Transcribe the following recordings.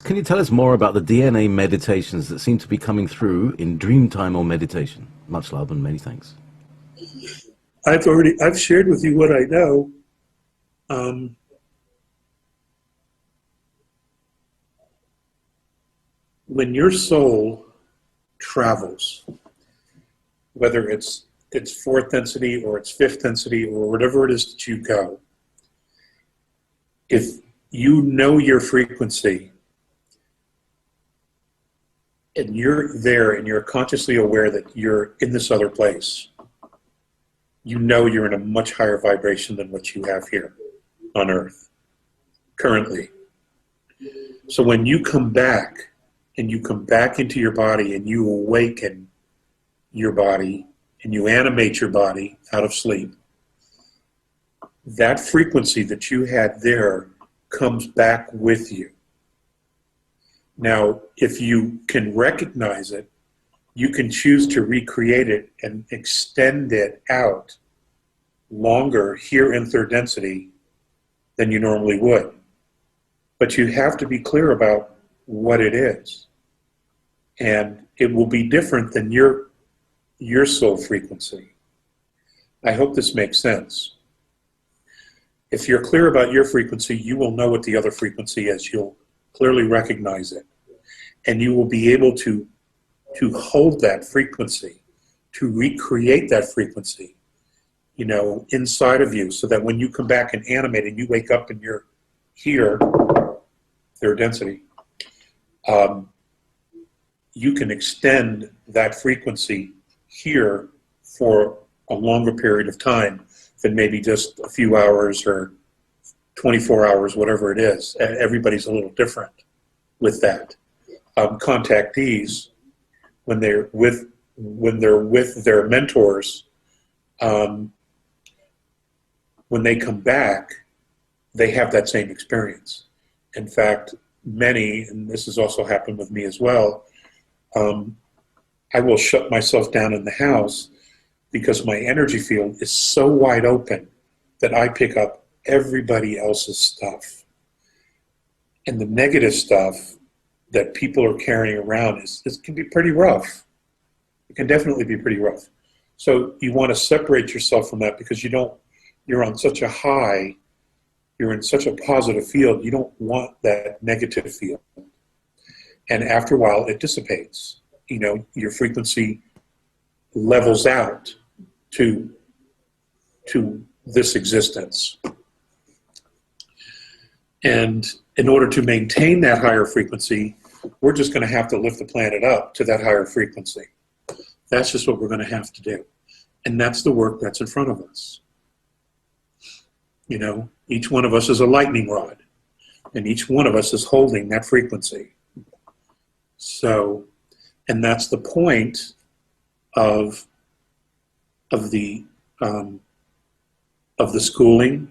Can you tell us more about the DNA meditations that seem to be coming through in Dreamtime or meditation? Much love and many thanks. I've shared with you what I know. Um, when your soul travels, whether it's fourth density or it's fifth density or whatever it is that you go, if you know your frequency and you're there and you're consciously aware that you're in this other place, you know you're in a much higher vibration than what you have here on Earth currently. So when you come back and you come back into your body and you awaken your body and you animate your body out of sleep, that frequency that you had there comes back with you. Now, if you can recognize it, you can choose to recreate it and extend it out longer here in third density than you normally would. But you have to be clear about what it is. And it will be different than your soul frequency. I hope this makes sense. If you're clear about your frequency, you will know what the other frequency is. You'll clearly recognize it. And you will be able to hold that frequency, to recreate that frequency, you know, inside of you, so that when you come back and animate and you wake up and you're here, third density, you can extend that frequency here for a longer period of time than maybe just a few hours or 24 hours, whatever it is. Everybody's a little different with that. Contactees, when they're with their mentors, when they come back, they have that same experience. In fact, many, and this has also happened with me as well, I will shut myself down in the house because my energy field is so wide open that I pick up everybody else's stuff. And the negative stuff that people are carrying around can be pretty rough. It can definitely be pretty rough. So you want to separate yourself from that because you're on such a high, you're in such a positive field, you don't want that negative field. And after a while, it dissipates. You know, your frequency levels out to this existence. And in order to maintain that higher frequency, we're just going to have to lift the planet up to that higher frequency. That's just what we're going to have to do. And that's the work that's in front of us. You know, each one of us is a lightning rod, and each one of us is holding that frequency. So, and that's the point of the schooling,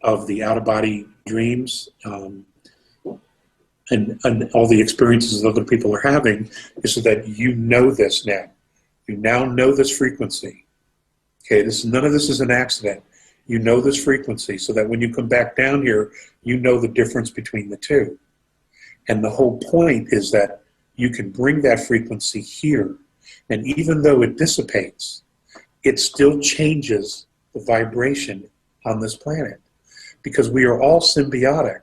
of the out-of-body dreams, and all the experiences that other people are having, is so that you know this now. You now know this frequency. Okay, none of this is an accident. You know this frequency, so that when you come back down here, you know the difference between the two. And the whole point is that you can bring that frequency here, and even though it dissipates, it still changes the vibration on this planet, because we are all symbiotic.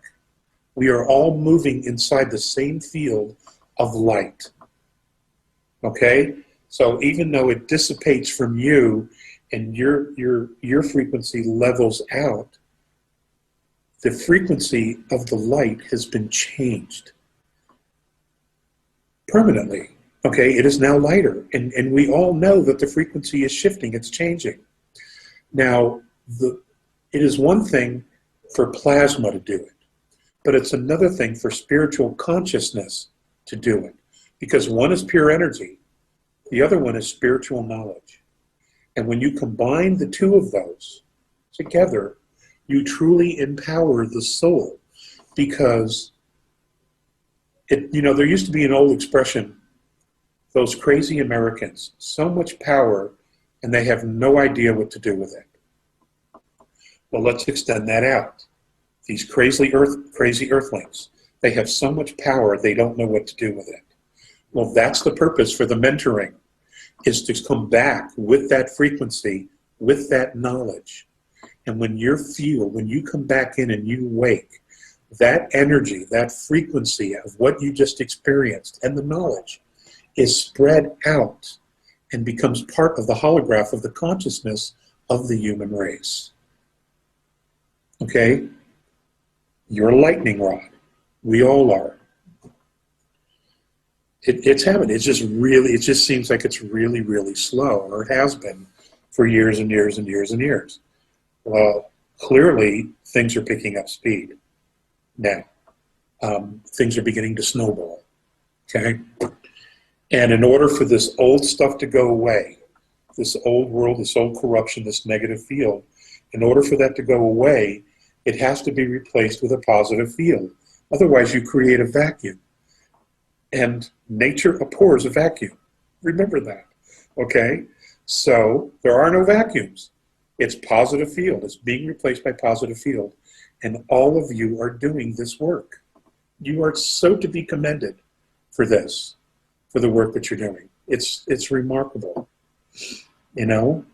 We are all moving inside the same field of light. Okay? So even though it dissipates from you and your frequency levels out, the frequency of the light has been changed permanently. Okay, it is now lighter, and we all know that the frequency is shifting, it's changing. Now, it is one thing for plasma to do it, but it's another thing for spiritual consciousness to do it, because one is pure energy, the other one is spiritual knowledge. And when you combine the two of those together, you truly empower the soul, because there used to be an old expression, those crazy Americans, so much power, and they have no idea what to do with it. Well, let's extend that out. These crazy earthlings, They have so much power, they don't know what to do with it. Well, that's the purpose for the mentoring, is to come back with that frequency, with that knowledge. And when you come back in and you wake, that energy, that frequency of what you just experienced and the knowledge is spread out and becomes part of the holograph of the consciousness of the human race. Okay? You're a lightning rod. We all are. It's happening. It just seems like it's really, really slow, or it has been for years and years and years and years. Well, clearly things are picking up speed now. Things are beginning to snowball. Okay? And in order for this old stuff to go away, this old world, this old corruption, this negative field, in order for that to go away, it has to be replaced with a positive field. Otherwise, you create a vacuum. And nature abhors a vacuum. Remember that. Okay? So there are no vacuums. It's positive field. It's being replaced by positive field. And all of you are doing this work. You are so to be commended for this, for the work that you're doing. It's remarkable. You know?